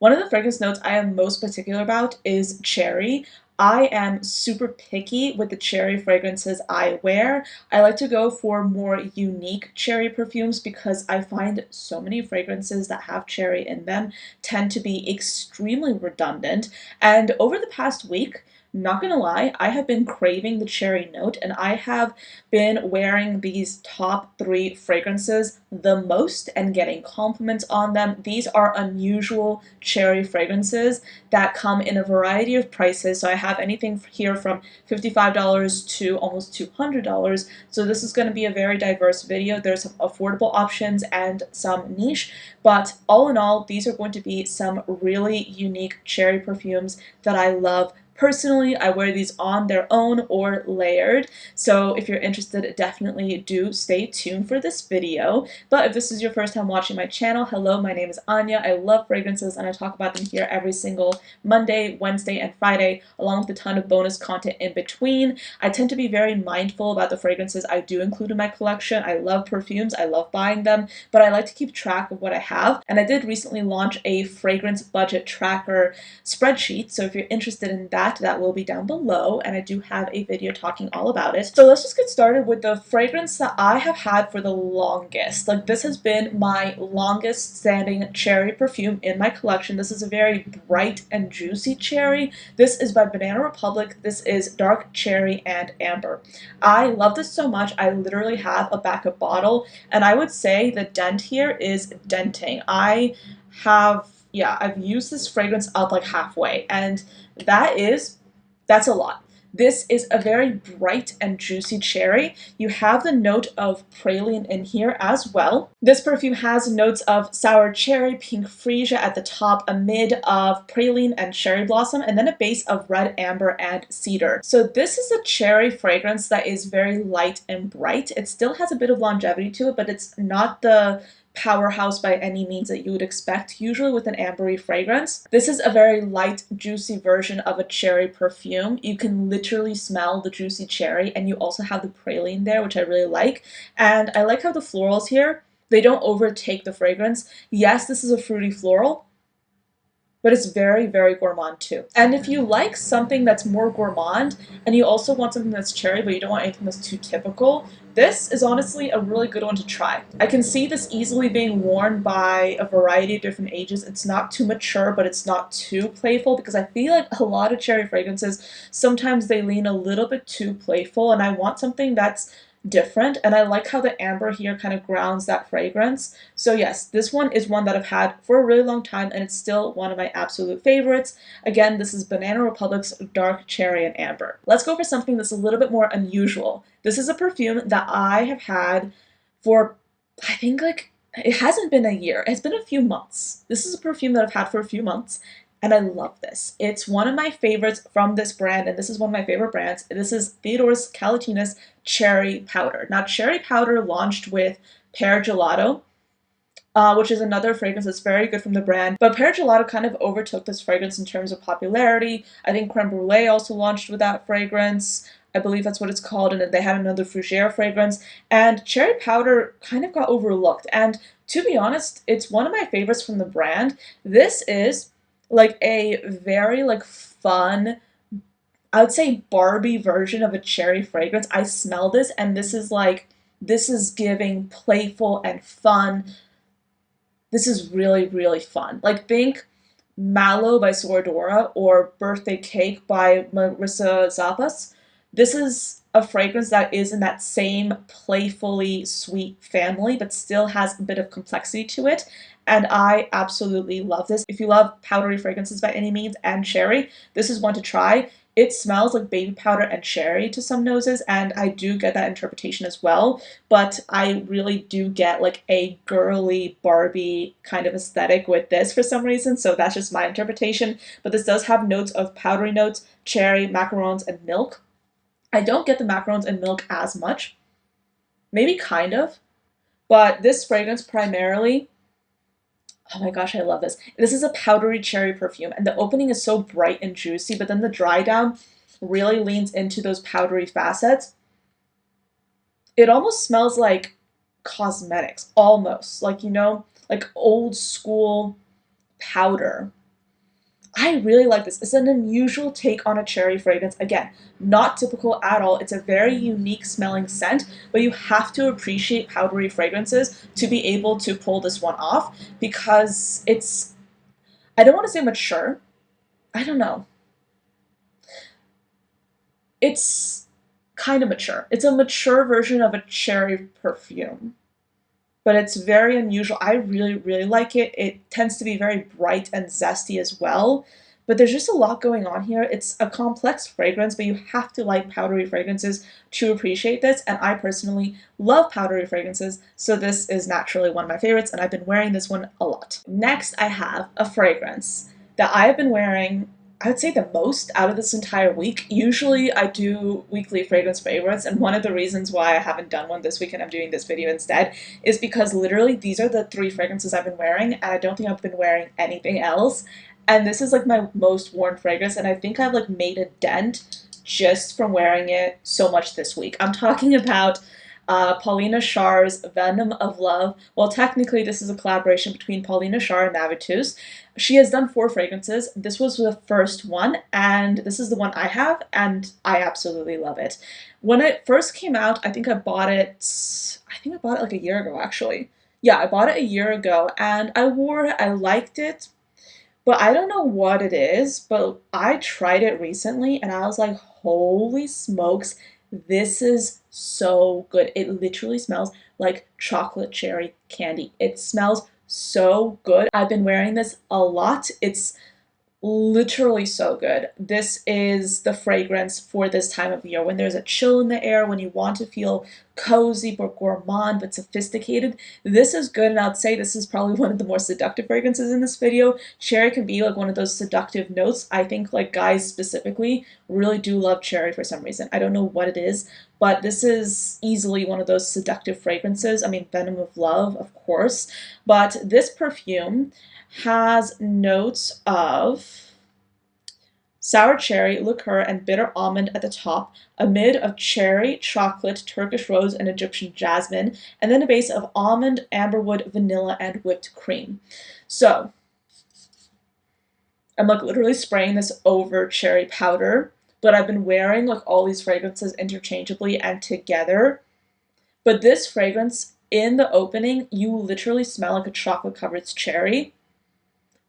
One of the fragrance notes I am most particular about is cherry. I am super picky with the cherry fragrances I wear. I like to go for more unique cherry perfumes because I find so many fragrances that have cherry in them tend to be extremely redundant. And over the past week, not gonna lie, I have been craving the cherry note and I have been wearing these top three fragrances the most and getting compliments on them. These are unusual cherry fragrances that come in a variety of prices. So I have anything here from $55 to almost $200. So this is going to be a very diverse video. There's some affordable options and some niche, but all in all, these are going to be some really unique cherry perfumes that I love. Personally, I wear these on their own or layered, so if you're interested, definitely do stay tuned for this video. But if this is your first time watching my channel, hello, my name is Anya. I love fragrances and I talk about them here every single Monday, Wednesday, and Friday, along with a ton of bonus content in between. I tend to be very mindful about the fragrances I do include in my collection. I love perfumes, I love buying them, but I like to keep track of what I have. And I did recently launch a fragrance budget tracker spreadsheet, so if you're interested in that, that will be down below, and I do have a video talking all about it. So let's just get started with the fragrance that I have had for the longest. Like, this has been my longest standing cherry perfume in my collection. This is a very bright and juicy cherry. This is by Banana Republic. This is dark cherry and amber. I love this so much. I literally have a backup bottle, and I would say the dent here is denting. I've used this fragrance up like halfway, and that's a lot. This is a very bright and juicy cherry. You have the note of praline in here as well. This perfume has notes of sour cherry, pink freesia at the top, a mid of praline and cherry blossom, and then a base of red amber and cedar. So this is a cherry fragrance that is very light and bright. It still has a bit of longevity to it, but it's not the powerhouse by any means that you would expect usually with an ambery fragrance. This is a very light, juicy version of a cherry perfume. You can literally smell the juicy cherry, and you also have the praline there, which I really like. And I like how the florals here, they don't overtake the fragrance. Yes, this is a fruity floral, but it's very, very gourmand too. And if you like something that's more gourmand and you also want something that's cherry but you don't want anything that's too typical, this is honestly a really good one to try. I can see this easily being worn by a variety of different ages. It's not too mature, but it's not too playful, because I feel like a lot of cherry fragrances, sometimes they lean a little bit too playful, and I want something that's different, and I like how the amber here kind of grounds that fragrance. So yes, this one is one that I've had for a really long time, and it's still one of my absolute favorites. Again, this is Banana Republic's Dark Cherry and Amber. Let's go for something that's a little bit more unusual. This is a perfume that I have had for, I think, like, it hasn't been a year. It's been a few months. This is a perfume that I've had for a few months, and I love this. It's one of my favorites from this brand, and this is one of my favorite brands. This is Theodoros Kalotinis Cherry Powder. Now, Cherry Powder launched with Pear Gelato, which is another fragrance that's very good from the brand. But Pear Gelato kind of overtook this fragrance in terms of popularity. I think Creme Brulee also launched with that fragrance. I believe that's what it's called, and then they had another Fougere fragrance. And Cherry Powder kind of got overlooked. And to be honest, it's one of my favorites from the brand. This is like a very like fun, I would say Barbie version of a cherry fragrance. I smell this and this is giving playful and fun. This is really, really fun. Like, think Mallow by Soradora or Birthday Cake by Marissa Zapas. This is a fragrance that is in that same playfully sweet family, but still has a bit of complexity to it. And I absolutely love this. If you love powdery fragrances by any means and cherry, this is one to try. It smells like baby powder and cherry to some noses, and I do get that interpretation as well, but I really do get like a girly Barbie kind of aesthetic with this for some reason, so that's just my interpretation. But this does have notes of powdery notes, cherry, macarons, and milk. I don't get the macarons and milk as much. Maybe kind of. But this fragrance primarily, oh my gosh, I love this. This is a powdery cherry perfume, and the opening is so bright and juicy, but then the dry down really leans into those powdery facets. It almost smells like cosmetics, almost. Like, you know, like old school powder. I really like this. It's an unusual take on a cherry fragrance. Again, not typical at all. It's a very unique smelling scent, but you have to appreciate powdery fragrances to be able to pull this one off because it's, I don't want to say mature. I don't know. It's kind of mature. It's a mature version of a cherry perfume, but it's very unusual. I really, really like it. It tends to be very bright and zesty as well. But there's just a lot going on here. It's a complex fragrance, but you have to like powdery fragrances to appreciate this. And I personally love powdery fragrances, so this is naturally one of my favorites, and I've been wearing this one a lot. Next, I have a fragrance that I have been wearing, I would say, the most out of this entire week. Usually I do weekly fragrance favorites, and one of the reasons why I haven't done one this week and I'm doing this video instead is because literally these are the 3 fragrances I've been wearing, and I don't think I've been wearing anything else. And this is like my most worn fragrance, and I think I've like made a dent just from wearing it so much this week. I'm talking about Paulina Char's Venom of Love. Well, technically this is a collaboration between Paulina Char and Navitus. She has done 4 fragrances. This was the first one, and this is the one I have, and I absolutely love it. When it first came out, I think I bought it like a year ago, actually. Yeah, I bought it a year ago, and I wore it, I liked it, but I don't know what it is, but I tried it recently and I was like, holy smokes, this is so good. It literally smells like chocolate cherry candy. It smells so good. I've been wearing this a lot. It's literally so good. This is the fragrance for this time of year when there's a chill in the air, when you want to feel cozy but gourmand but sophisticated. This is good, and I'd say this is probably one of the more seductive fragrances in this video. Cherry can be like one of those seductive notes. I think like guys specifically really do love cherry for some reason. I don't know what it is, but this is easily one of those seductive fragrances. I mean, Venom of Love, of course, but this perfume has notes of sour cherry, liqueur, and bitter almond at the top, a mid of cherry, chocolate, Turkish rose, and Egyptian jasmine, and then a base of almond, amberwood, vanilla, and whipped cream. So I'm like literally spraying this over cherry powder, but I've been wearing like all these fragrances interchangeably and together. But this fragrance, in the opening, you literally smell like a chocolate covered cherry,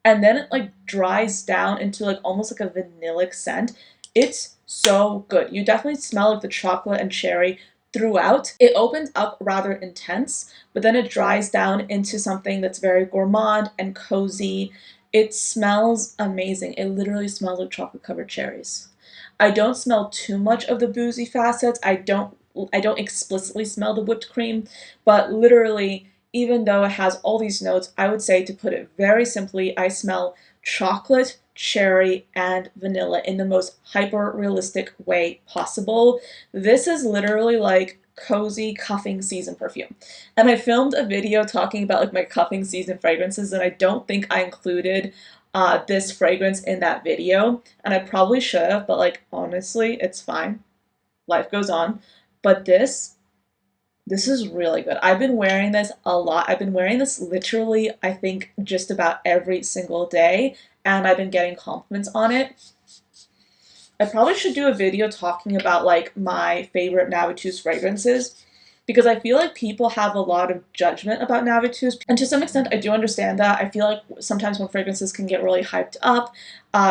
and then it like dries down into like almost like a vanillic scent. It's so good. You definitely smell like the chocolate and cherry throughout. It opens up rather intense, but then it dries down into something that's very gourmand and cozy. It smells amazing. It literally smells like chocolate covered cherries. I don't smell too much of the boozy facets. I don't explicitly smell the whipped cream, but literally, even though it has all these notes, I would say, to put it very simply, I smell chocolate, cherry, and vanilla in the most hyper-realistic way possible. This is literally like cozy cuffing season perfume. And I filmed a video talking about like my cuffing season fragrances, and I don't think I included this fragrance in that video, and I probably should have, but like honestly, it's fine. Life goes on. But this is really good. I've been wearing this a lot. I've been wearing this literally, I think, just about every single day, and I've been getting compliments on it. I probably should do a video talking about like my favorite Navitus fragrances, because I feel like people have a lot of judgment about Navitus, and to some extent I do understand that. I feel like sometimes when fragrances can get really hyped up,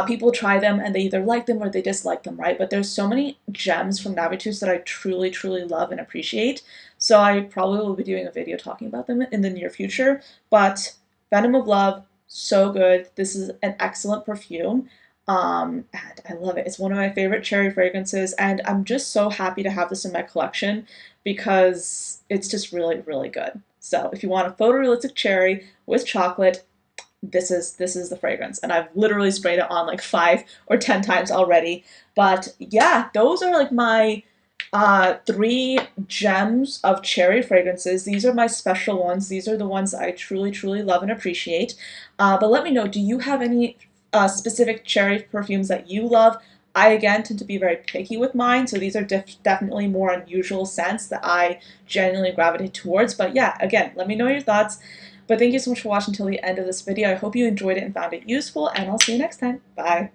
people try them and they either like them or they dislike them, right? But there's so many gems from Navitus that I truly, truly love and appreciate, so I probably will be doing a video talking about them in the near future. But Venom of Love, so good. This is an excellent perfume. And I love it. It's one of my favorite cherry fragrances, and I'm just so happy to have this in my collection because it's just really, really good. So if you want a photorealistic cherry with chocolate, this is the fragrance, and I've literally sprayed it on like 5 or 10 times already. But yeah, those are like my 3 gems of cherry fragrances. These are my special ones. These are the ones I truly, truly love and appreciate. But let me know, do you have any specific cherry perfumes that you love? I, again, tend to be very picky with mine, so these are definitely more unusual scents that I genuinely gravitate towards. But yeah, again, let me know your thoughts. But thank you so much for watching till the end of this video. I hope you enjoyed it and found it useful, and I'll see you next time. Bye!